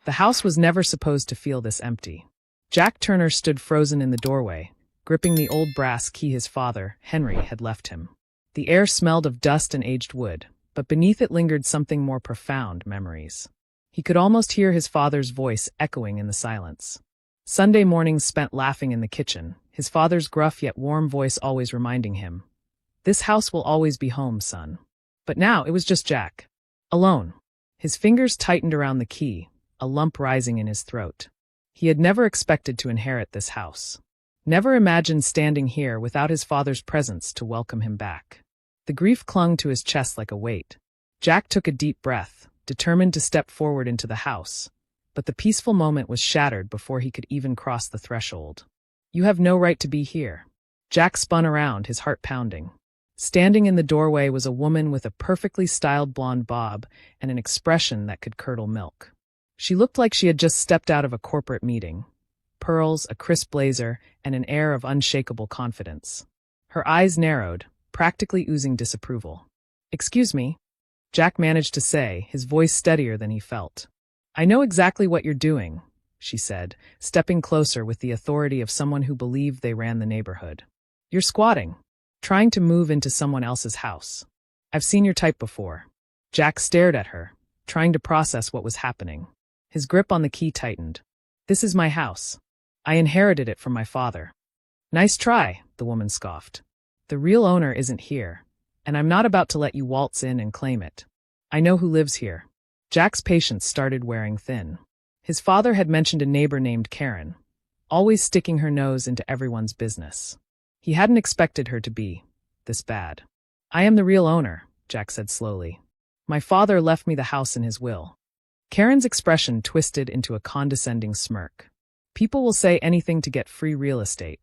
The house was never supposed to feel this empty. Jack Turner stood frozen in the doorway, gripping the old brass key his father, Henry, had left him. The air smelled of dust and aged wood, but beneath it lingered something more profound: memories. He could almost hear his father's voice echoing in the silence. Sunday mornings spent laughing in the kitchen, his father's gruff yet warm voice always reminding him, "This house will always be home, son." But now it was just Jack. Alone. His fingers tightened around the key, a lump rising in his throat. He had never expected to inherit this house. Never imagined standing here without his father's presence to welcome him back. The grief clung to his chest like a weight. Jack took a deep breath, determined to step forward into the house, but the peaceful moment was shattered before he could even cross the threshold. "You have no right to be here." Jack spun around, his heart pounding. Standing in the doorway was a woman with a perfectly styled blonde bob and an expression that could curdle milk. She looked like she had just stepped out of a corporate meeting. Pearls, a crisp blazer, and an air of unshakable confidence. Her eyes narrowed, practically oozing disapproval. "Excuse me," Jack managed to say, his voice steadier than he felt. "I know exactly what you're doing," she said, stepping closer with the authority of someone who believed they ran the neighborhood. "You're squatting. Trying to move into someone else's house. I've seen your type before." Jack stared at her, trying to process what was happening. His grip on the key tightened. "This is my house. I inherited it from my father." "Nice try," the woman scoffed. "The real owner isn't here, and I'm not about to let you waltz in and claim it. I know who lives here." Jack's patience started wearing thin. His father had mentioned a neighbor named Karen, always sticking her nose into everyone's business. He hadn't expected her to be this bad. "I am the real owner," Jack said slowly. "My father left me the house in his will." Karen's expression twisted into a condescending smirk. "People will say anything to get free real estate."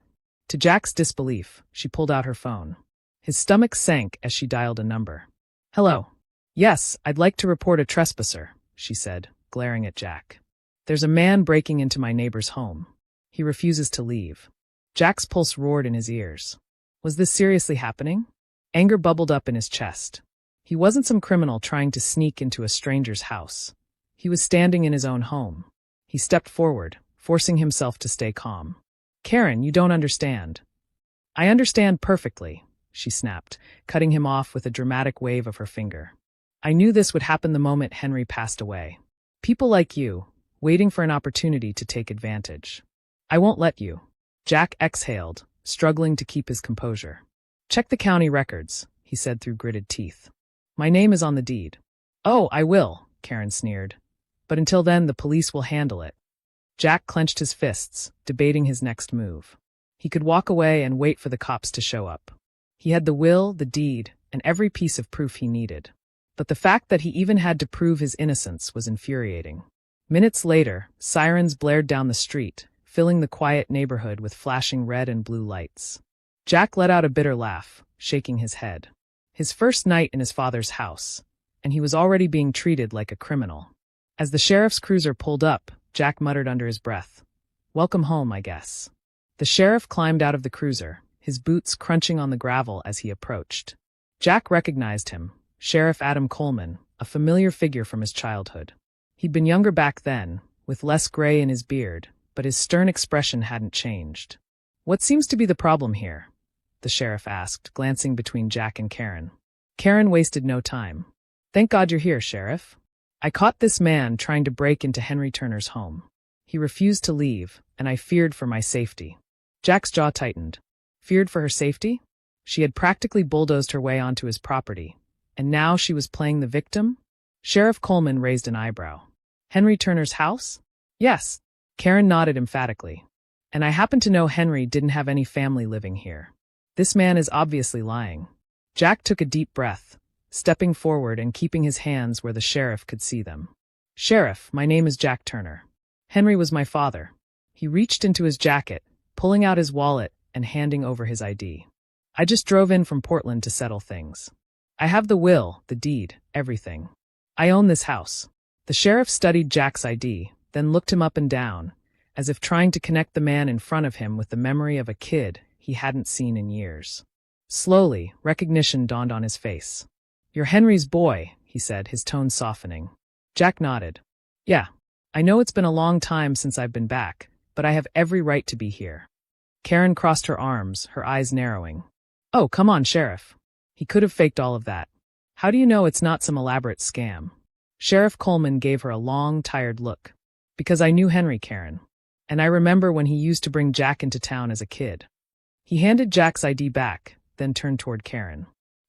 To Jack's disbelief, she pulled out her phone. His stomach sank as she dialed a number. "Hello. Yes, I'd like to report a trespasser," she said, glaring at Jack. "There's a man breaking into my neighbor's home. He refuses to leave." Jack's pulse roared in his ears. Was this seriously happening? Anger bubbled up in his chest. He wasn't some criminal trying to sneak into a stranger's house. He was standing in his own home. He stepped forward, forcing himself to stay calm. "Karen, you don't understand." "I understand perfectly," she snapped, cutting him off with a dramatic wave of her finger. "I knew this would happen the moment Henry passed away. People like you, waiting for an opportunity to take advantage. I won't let you." Jack exhaled, struggling to keep his composure. "Check the county records," he said through gritted teeth. "My name is on the deed." "Oh, I will," Karen sneered. "But until then, the police will handle it." Jack clenched his fists, debating his next move. He could walk away and wait for the cops to show up. He had the will, the deed, and every piece of proof he needed. But the fact that he even had to prove his innocence was infuriating. Minutes later, sirens blared down the street, filling the quiet neighborhood with flashing red and blue lights. Jack let out a bitter laugh, shaking his head. His first night in his father's house, and he was already being treated like a criminal. As the sheriff's cruiser pulled up, Jack muttered under his breath, "Welcome home, I guess." The sheriff climbed out of the cruiser, his boots crunching on the gravel as he approached. Jack recognized him, Sheriff Adam Coleman, a familiar figure from his childhood. He'd been younger back then, with less gray in his beard, but his stern expression hadn't changed. "What seems to be the problem here?" the sheriff asked, glancing between Jack and Karen. Karen wasted no time. "Thank God you're here, Sheriff. I caught this man trying to break into Henry Turner's home. He refused to leave, and I feared for my safety." Jack's jaw tightened. Feared for her safety? She had practically bulldozed her way onto his property, and now she was playing the victim? Sheriff Coleman raised an eyebrow. "Henry Turner's house?" "Yes." Karen nodded emphatically. "And I happen to know Henry didn't have any family living here. This man is obviously lying." Jack took a deep breath, stepping forward and keeping his hands where the sheriff could see them. "Sheriff, my name is Jack Turner. Henry was my father." He reached into his jacket, pulling out his wallet and handing over his ID. "I just drove in from Portland to settle things. I have the will, the deed, everything. I own this house." The sheriff studied Jack's ID, then looked him up and down, as if trying to connect the man in front of him with the memory of a kid he hadn't seen in years. Slowly, recognition dawned on his face. "You're Henry's boy," he said, his tone softening. Jack nodded. "Yeah, I know it's been a long time since I've been back, but I have every right to be here. Karen crossed her arms, her eyes narrowing. Oh, come on, Sheriff. He could have faked all of that. How do you know it's not some elaborate scam? Sheriff Coleman gave her a long, tired look. Because I knew Henry, Karen. And I remember when he used to bring Jack into town as a kid. He handed Jack's ID back, then turned toward Karen.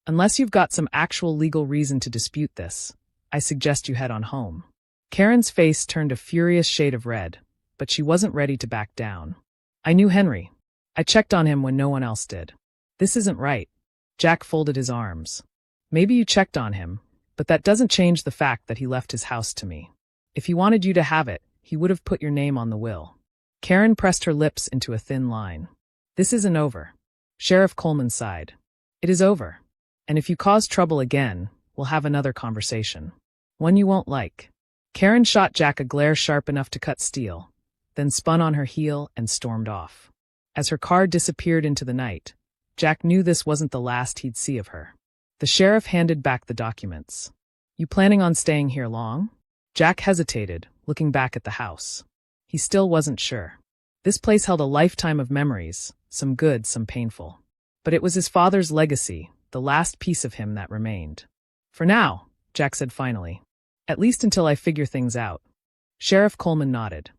Unless you've got some actual legal reason to dispute this, I suggest you head on home. Karen's face turned a furious shade of red, but she wasn't ready to back down. I knew Henry. I checked on him when no one else did. This isn't right. Jack folded his arms. Maybe you checked on him, but that doesn't change the fact that he left his house to me. If he wanted you to have it, he would have put your name on the will. Karen pressed her lips into a thin line. This isn't over. Sheriff Coleman sighed. It is over. And if you cause trouble again, we'll have another conversation. One you won't like. Karen shot Jack a glare sharp enough to cut steel, then spun on her heel and stormed off. As her car disappeared into the night, Jack knew this wasn't the last he'd see of her. The sheriff handed back the documents. You planning on staying here long? Jack hesitated, looking back at the house. He still wasn't sure. This place held a lifetime of memories, some good, some painful. But it was his father's legacy, the last piece of him that remained. For now, Jack said finally. At least until I figure things out. Sheriff Coleman nodded.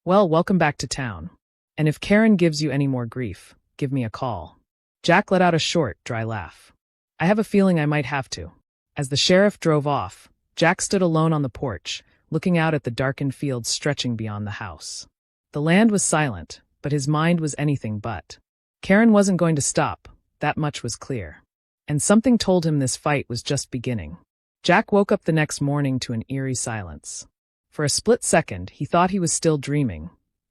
Well, welcome back to town. And if Karen gives you any more grief, give me a call. Jack let out a short, dry laugh. I have a feeling I might have to. As the sheriff drove off, Jack stood alone on the porch, looking out at the darkened fields stretching beyond the house. The land was silent, but his mind was anything but. Karen wasn't going to stop, that much was clear. And something told him this fight was just beginning. Jack woke up the next morning to an eerie silence. For a split second, he thought he was still dreaming.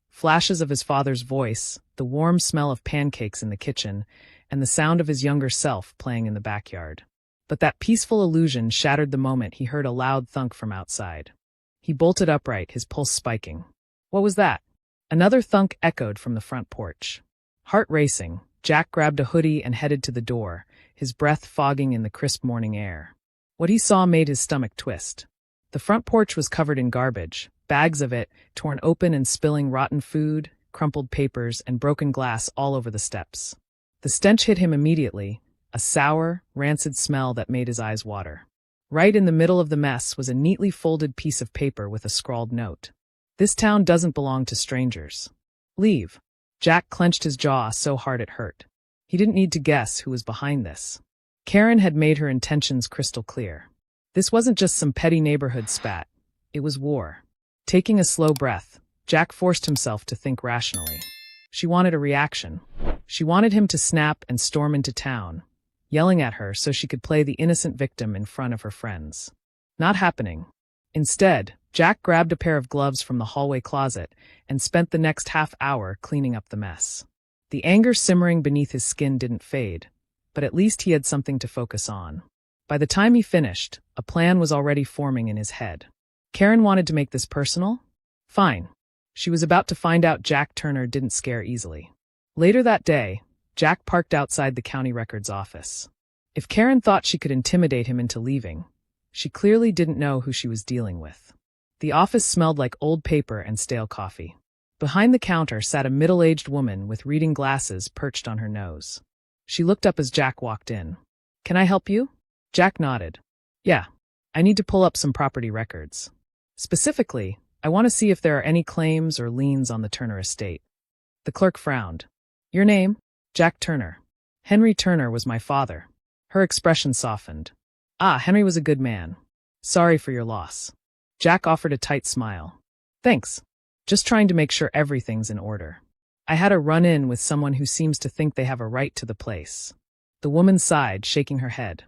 Flashes of his father's voice, the warm smell of pancakes in the kitchen, and the sound of his younger self playing in the backyard. But that peaceful illusion shattered the moment he heard a loud thunk from outside. He bolted upright, his pulse spiking. What was that? Another thunk echoed from the front porch. Heart racing, Jack grabbed a hoodie and headed to the door, his breath fogging in the crisp morning air. What he saw made his stomach twist. The front porch was covered in garbage, bags of it, torn open and spilling rotten food, crumpled papers, and broken glass all over the steps. The stench hit him immediately, a sour, rancid smell that made his eyes water. Right in the middle of the mess was a neatly folded piece of paper with a scrawled note. This town doesn't belong to strangers. Leave. Jack clenched his jaw so hard it hurt. He didn't need to guess who was behind this. Karen had made her intentions crystal clear. This wasn't just some petty neighborhood spat. It was war. Taking a slow breath, Jack forced himself to think rationally. She wanted a reaction. She wanted him to snap and storm into town, yelling at her so she could play the innocent victim in front of her friends. Not happening. Instead, Jack grabbed a pair of gloves from the hallway closet and spent the next half hour cleaning up the mess. The anger simmering beneath his skin didn't fade, but at least he had something to focus on. By the time he finished, a plan was already forming in his head. Karen wanted to make this personal? Fine. She was about to find out Jack Turner didn't scare easily. Later that day, Jack parked outside the county records office. If Karen thought she could intimidate him into leaving, she clearly didn't know who she was dealing with. The office smelled like old paper and stale coffee. Behind the counter sat a middle-aged woman with reading glasses perched on her nose. She looked up as Jack walked in. Can I help you? Jack nodded. Yeah, I need to pull up some property records. Specifically, I want to see if there are any claims or liens on the Turner estate. The clerk frowned. Your name? Jack Turner. Henry Turner was my father. Her expression softened. Ah, Henry was a good man. Sorry for your loss. Jack offered a tight smile. Thanks. Just trying to make sure everything's in order. I had a run-in with someone who seems to think they have a right to the place. The woman sighed, shaking her head.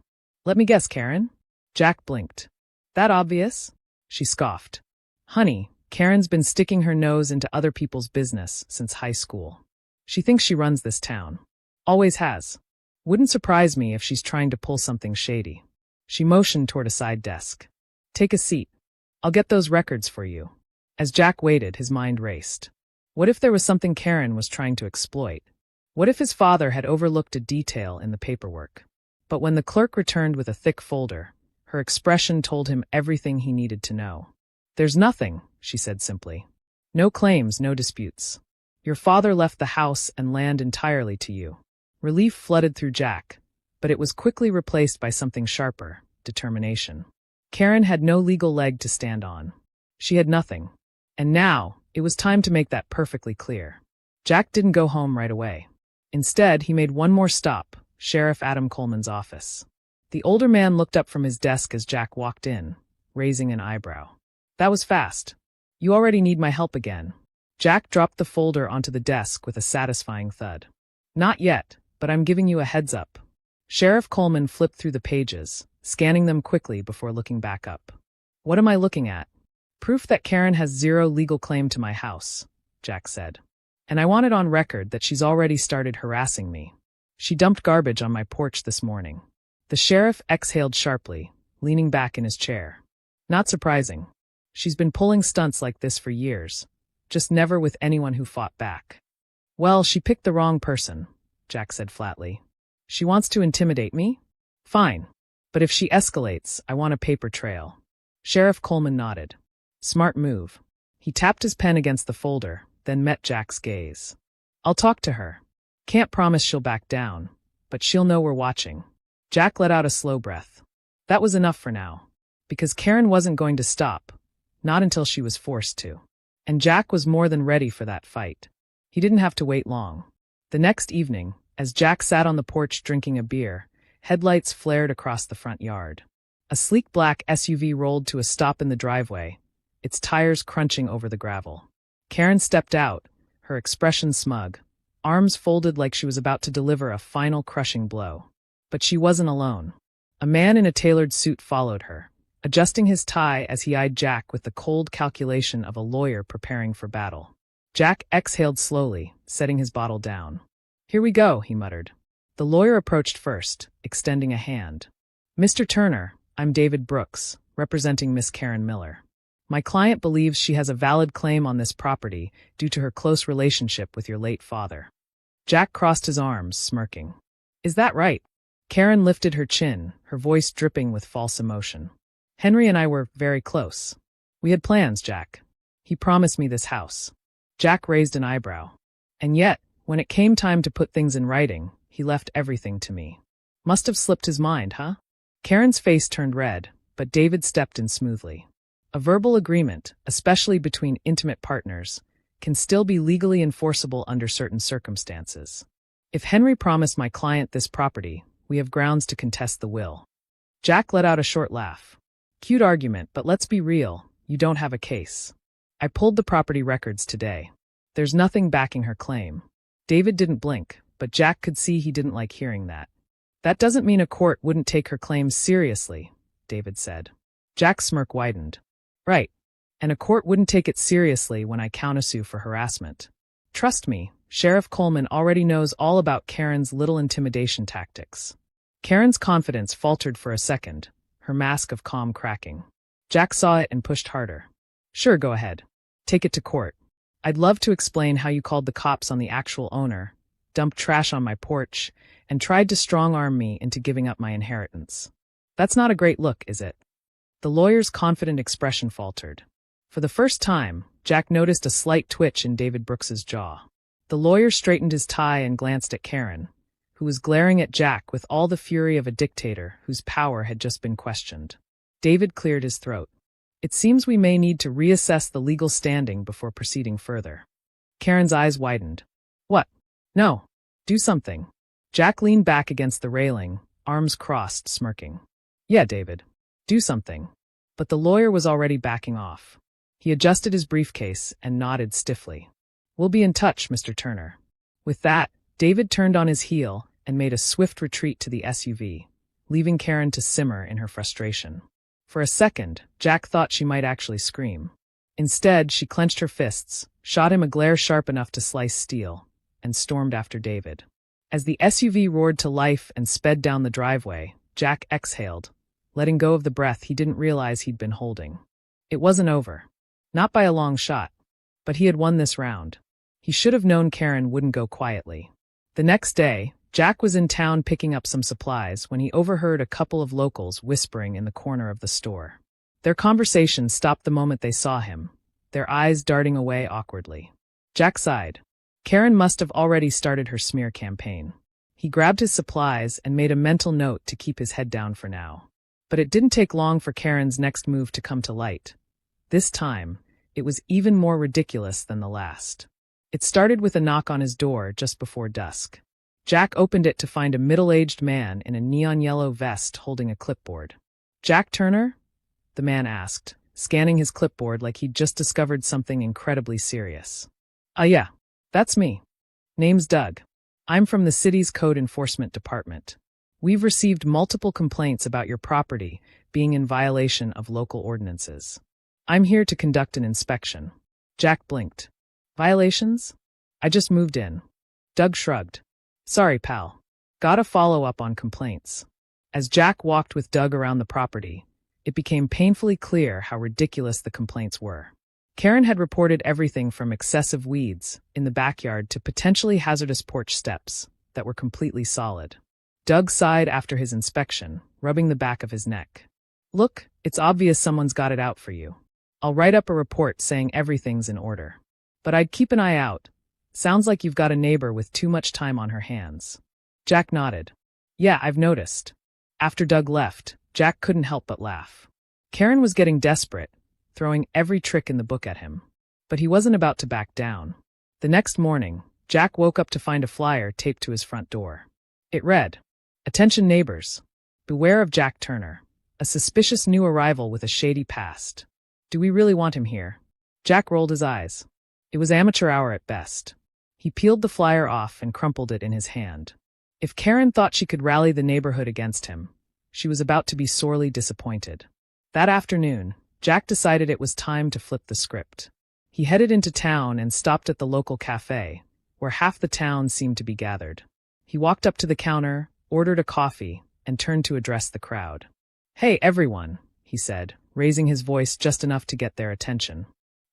Let me guess, Karen? Jack blinked. That obvious? She scoffed. Honey, Karen's been sticking her nose into other people's business since high school. She thinks she runs this town. Always has. Wouldn't surprise me if she's trying to pull something shady. She motioned toward a side desk. Take a seat. I'll get those records for you. As Jack waited, his mind raced. What if there was something Karen was trying to exploit? What if his father had overlooked a detail in the paperwork? But when the clerk returned with a thick folder, her expression told him everything he needed to know. "There's nothing," she said simply. "No claims, no disputes. Your father left the house and land entirely to you." Relief flooded through Jack, but it was quickly replaced by something sharper: determination. Karen had no legal leg to stand on. She had nothing. And now, it was time to make that perfectly clear. Jack didn't go home right away. Instead, he made one more stop: Sheriff Adam Coleman's office. The older man looked up from his desk as Jack walked in, raising an eyebrow. "That was fast. You already need my help again." Jack dropped the folder onto the desk with a satisfying thud. "Not yet, but I'm giving you a heads up." Sheriff Coleman flipped through the pages, scanning them quickly before looking back up. "What am I looking at?" "Proof that Karen has zero legal claim to my house," Jack said. "And I want it on record that she's already started harassing me. She dumped garbage on my porch this morning." The sheriff exhaled sharply, leaning back in his chair. "Not surprising. She's been pulling stunts like this for years, just never with anyone who fought back." "Well, she picked the wrong person," Jack said flatly. "She wants to intimidate me? Fine. But if she escalates, I want a paper trail." Sheriff Coleman nodded. "Smart move." He tapped his pen against the folder, then met Jack's gaze. "I'll talk to her. Can't promise she'll back down, but she'll know we're watching." Jack let out a slow breath. That was enough for now. Because Karen wasn't going to stop, not until she was forced to. And Jack was more than ready for that fight. He didn't have to wait long. The next evening, as Jack sat on the porch drinking a beer, headlights flared across the front yard. A sleek black SUV rolled to a stop in the driveway, its tires crunching over the gravel. Karen stepped out, her expression smug, arms folded like she was about to deliver a final crushing blow. But she wasn't alone. A man in a tailored suit followed her, adjusting his tie as he eyed Jack with the cold calculation of a lawyer preparing for battle. Jack exhaled slowly, setting his bottle down. "Here we go," he muttered. The lawyer approached first, extending a hand. "Mr. Turner, I'm David Brooks, representing Miss Karen Miller. My client believes she has a valid claim on this property due to her close relationship with your late father." Jack crossed his arms, smirking. "Is that right?" Karen lifted her chin, her voice dripping with false emotion. "Henry and I were very close. We had plans, Jack. He promised me this house." Jack raised an eyebrow. "And yet, when it came time to put things in writing, he left everything to me. Must have slipped his mind, huh?" Karen's face turned red, but David stepped in smoothly. "A verbal agreement, especially between intimate partners, can still be legally enforceable under certain circumstances. If Henry promised my client this property, we have grounds to contest the will." Jack let out a short laugh. "Cute argument, but let's be real, you don't have a case. I pulled the property records today. There's nothing backing her claim." David didn't blink, but Jack could see he didn't like hearing that. "That doesn't mean a court wouldn't take her claims seriously," David said. Jack's smirk widened. "Right. And a court wouldn't take it seriously when I countersue for harassment. Trust me, Sheriff Coleman already knows all about Karen's little intimidation tactics." Karen's confidence faltered for a second, her mask of calm cracking. Jack saw it and pushed harder. "Sure, go ahead. Take it to court. I'd love to explain how you called the cops on the actual owner, dumped trash on my porch, and tried to strong-arm me into giving up my inheritance. That's not a great look, is it?" The lawyer's confident expression faltered. For the first time, Jack noticed a slight twitch in David Brooks's jaw. The lawyer straightened his tie and glanced at Karen, who was glaring at Jack with all the fury of a dictator whose power had just been questioned. David cleared his throat. "It seems we may need to reassess the legal standing before proceeding further." Karen's eyes widened. "What? No. Do something." Jack leaned back against the railing, arms crossed, smirking. "Yeah, David. Do something." But the lawyer was already backing off. He adjusted his briefcase and nodded stiffly. "We'll be in touch, Mr. Turner." With that, David turned on his heel and made a swift retreat to the SUV, leaving Karen to simmer in her frustration. For a second, Jack thought she might actually scream. Instead, she clenched her fists, shot him a glare sharp enough to slice steel, and stormed after David. As the SUV roared to life and sped down the driveway, Jack exhaled, letting go of the breath he didn't realize he'd been holding. It wasn't over. Not by a long shot. But he had won this round. He should have known Karen wouldn't go quietly. The next day, Jack was in town picking up some supplies when he overheard a couple of locals whispering in the corner of the store. Their conversation stopped the moment they saw him, their eyes darting away awkwardly. Jack sighed. Karen must have already started her smear campaign. He grabbed his supplies and made a mental note to keep his head down for now. But it didn't take long for Karen's next move to come to light. This time, it was even more ridiculous than the last. It started with a knock on his door just before dusk. Jack opened it to find a middle-aged man in a neon yellow vest holding a clipboard. "Jack Turner?" the man asked, scanning his clipboard like he'd just discovered something incredibly serious. Yeah, that's me. Name's Doug. I'm from the city's code enforcement department. We've received multiple complaints about your property being in violation of local ordinances. I'm here to conduct an inspection." Jack blinked. "Violations? I just moved in." Doug shrugged. "Sorry, pal. Gotta follow up on complaints." As Jack walked with Doug around the property, it became painfully clear how ridiculous the complaints were. Karen had reported everything from excessive weeds in the backyard to potentially hazardous porch steps that were completely solid. Doug sighed after his inspection, rubbing the back of his neck. "Look, it's obvious someone's got it out for you. I'll write up a report saying everything's in order. But I'd keep an eye out. Sounds like you've got a neighbor with too much time on her hands." Jack nodded. "Yeah, I've noticed." After Doug left, Jack couldn't help but laugh. Karen was getting desperate, throwing every trick in the book at him. But he wasn't about to back down. The next morning, Jack woke up to find a flyer taped to his front door. It read, "Attention neighbors. Beware of Jack Turner, a suspicious new arrival with a shady past. Do we really want him here?" Jack rolled his eyes. It was amateur hour at best. He peeled the flyer off and crumpled it in his hand. If Karen thought she could rally the neighborhood against him, she was about to be sorely disappointed. That afternoon, Jack decided it was time to flip the script. He headed into town and stopped at the local cafe, where half the town seemed to be gathered. He walked up to the counter, ordered a coffee, and turned to address the crowd. "Hey, everyone," he said, raising his voice just enough to get their attention.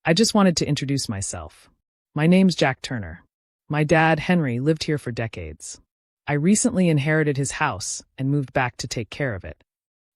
"I just wanted to introduce myself. My name's Jack Turner. My dad, Henry, lived here for decades. I recently inherited his house and moved back to take care of it."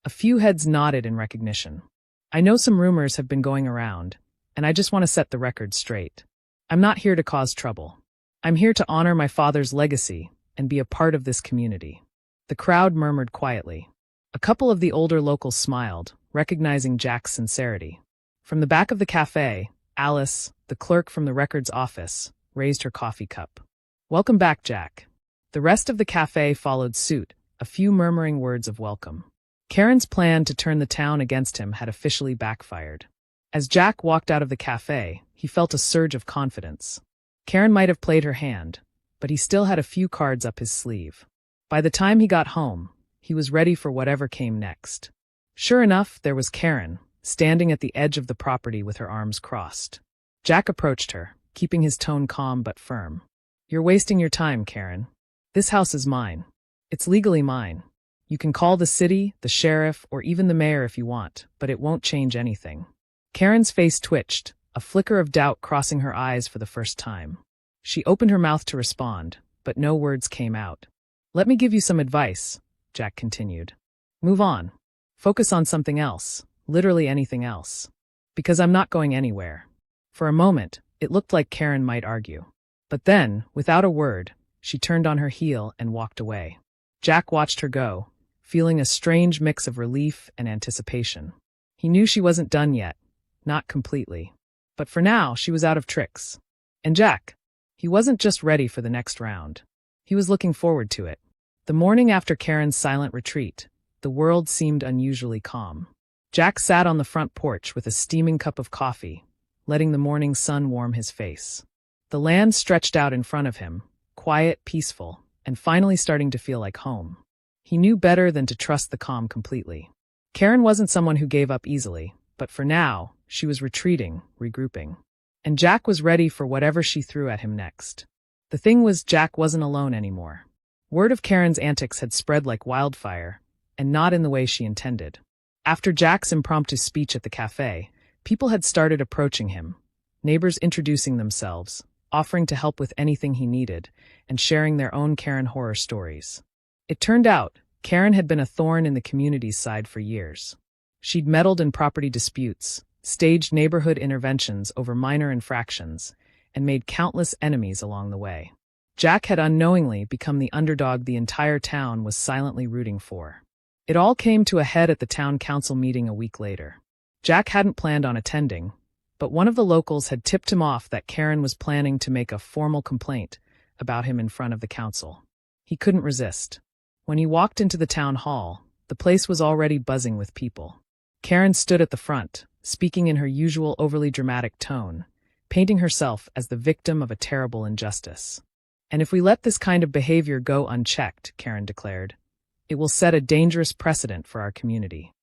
A few heads nodded in recognition. "I know some rumors have been going around, and I just want to set the record straight. I'm not here to cause trouble. I'm here to honor my father's legacy and be a part of this community." The crowd murmured quietly. A couple of the older locals smiled, recognizing Jack's sincerity. From the back of the cafe, Alice, the clerk from the records office, raised her coffee cup. "Welcome back, Jack." The rest of the cafe followed suit, a few murmuring words of welcome. Karen's plan to turn the town against him had officially backfired. As Jack walked out of the cafe, he felt a surge of confidence. Karen might have played her hand, but he still had a few cards up his sleeve. By the time he got home, he was ready for whatever came next. Sure enough, there was Karen, standing at the edge of the property with her arms crossed. Jack approached her, keeping his tone calm but firm. "You're wasting your time, Karen. This house is mine. It's legally mine. You can call the city, the sheriff, or even the mayor if you want, but it won't change anything." Karen's face twitched, a flicker of doubt crossing her eyes for the first time. She opened her mouth to respond, but no words came out. "Let me give you some advice," Jack continued. "Move on. Focus on something else, literally anything else. Because I'm not going anywhere." For a moment, it looked like Karen might argue. But then, without a word, she turned on her heel and walked away. Jack watched her go, feeling a strange mix of relief and anticipation. He knew she wasn't done yet, not completely. But for now, she was out of tricks. And Jack, he wasn't just ready for the next round. He was looking forward to it. The morning after Karen's silent retreat, the world seemed unusually calm. Jack sat on the front porch with a steaming cup of coffee, letting the morning sun warm his face. The land stretched out in front of him, quiet, peaceful, and finally starting to feel like home. He knew better than to trust the calm completely. Karen wasn't someone who gave up easily, but for now, she was retreating, regrouping. And Jack was ready for whatever she threw at him next. The thing was, Jack wasn't alone anymore. Word of Karen's antics had spread like wildfire, and not in the way she intended. After Jack's impromptu speech at the cafe, people had started approaching him, neighbors introducing themselves, offering to help with anything he needed, and sharing their own Karen horror stories. It turned out, Karen had been a thorn in the community's side for years. She'd meddled in property disputes, staged neighborhood interventions over minor infractions, and made countless enemies along the way. Jack had unknowingly become the underdog the entire town was silently rooting for. It all came to a head at the town council meeting a week later. Jack hadn't planned on attending, but one of the locals had tipped him off that Karen was planning to make a formal complaint about him in front of the council. He couldn't resist. When he walked into the town hall, the place was already buzzing with people. Karen stood at the front, speaking in her usual overly dramatic tone, painting herself as the victim of a terrible injustice. "And if we let this kind of behavior go unchecked," Karen declared, "it will set a dangerous precedent for our community."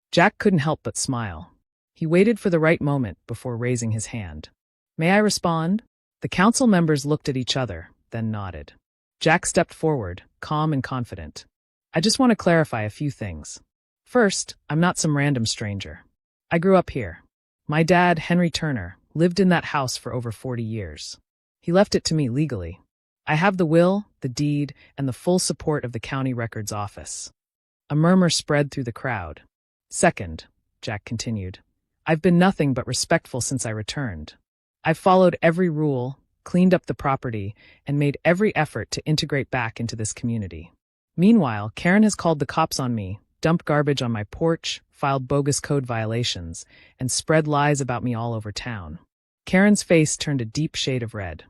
Jack couldn't help but smile. He waited for the right moment before raising his hand. "May I respond?" The council members looked at each other, then nodded. Jack stepped forward, calm and confident. "I just want to clarify a few things. First, I'm not some random stranger. I grew up here. My dad, Henry Turner, lived in that house for over 40 years. He left it to me legally. I have the will, the deed, and the full support of the county records office." A murmur spread through the crowd. "Second," Jack continued, "I've been nothing but respectful since I returned. I've followed every rule, cleaned up the property, and made every effort to integrate back into this community. Meanwhile, Karen has called the cops on me, dumped garbage on my porch, filed bogus code violations, and spread lies about me all over town." Karen's face turned a deep shade of red.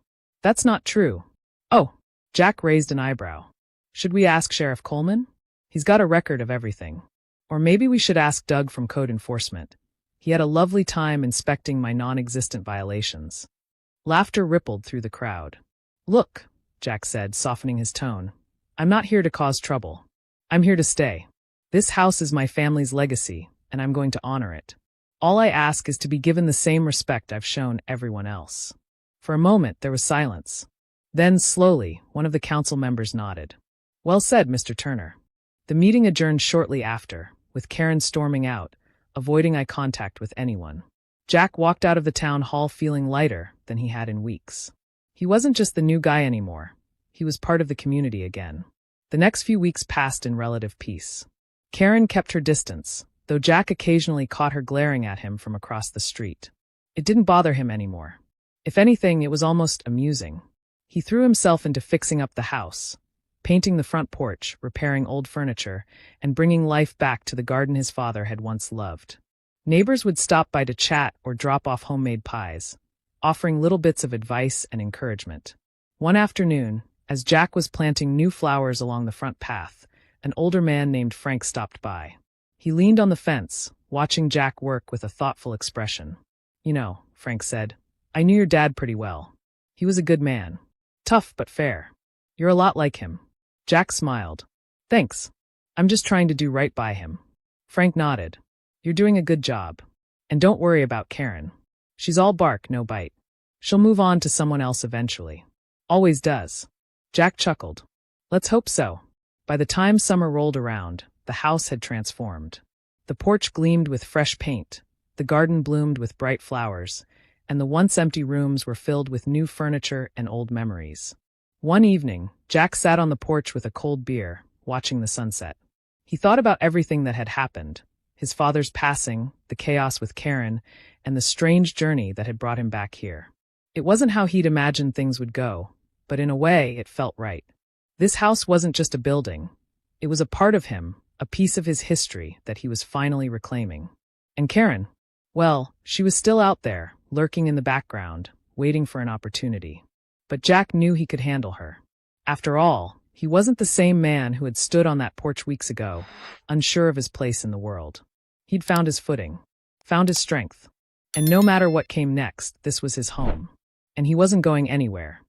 "That's not true." "Oh," Jack raised an eyebrow. "Should we ask Sheriff Coleman? He's got a record of everything. Or maybe we should ask Doug from Code Enforcement. He had a lovely time inspecting my non-existent violations." Laughter rippled through the crowd. "Look," Jack said, softening his tone, "I'm not here to cause trouble. I'm here to stay. This house is my family's legacy, and I'm going to honor it. All I ask is to be given the same respect I've shown everyone else." For a moment, there was silence. Then, slowly, one of the council members nodded. "Well said, Mr. Turner." The meeting adjourned shortly after, with Karen storming out, avoiding eye contact with anyone. Jack walked out of the town hall feeling lighter than he had in weeks. He wasn't just the new guy anymore. He was part of the community again. The next few weeks passed in relative peace. Karen kept her distance, though Jack occasionally caught her glaring at him from across the street. It didn't bother him anymore. If anything, it was almost amusing. He threw himself into fixing up the house, painting the front porch, repairing old furniture, and bringing life back to the garden his father had once loved. Neighbors would stop by to chat or drop off homemade pies, offering little bits of advice and encouragement. One afternoon, as Jack was planting new flowers along the front path, an older man named Frank stopped by. He leaned on the fence, watching Jack work with a thoughtful expression. "You know," Frank said, "I knew your dad pretty well. He was a good man. Tough but fair. You're a lot like him." Jack smiled. "Thanks. I'm just trying to do right by him." Frank nodded. "You're doing a good job. And don't worry about Karen. She's all bark, no bite. She'll move on to someone else eventually. Always does." Jack chuckled. "Let's hope so." By the time summer rolled around, the house had transformed. The porch gleamed with fresh paint, the garden bloomed with bright flowers, and the once empty rooms were filled with new furniture and old memories. One evening, Jack sat on the porch with a cold beer, watching the sunset. He thought about everything that had happened, his father's passing, the chaos with Karen, and the strange journey that had brought him back here. It wasn't how he'd imagined things would go, but in a way, it felt right. This house wasn't just a building. It was a part of him, a piece of his history that he was finally reclaiming. And Karen, well, she was still out there, lurking in the background, waiting for an opportunity. But Jack knew he could handle her. After all, he wasn't the same man who had stood on that porch weeks ago, unsure of his place in the world. He'd found his footing, found his strength. And no matter what came next, this was his home. And he wasn't going anywhere.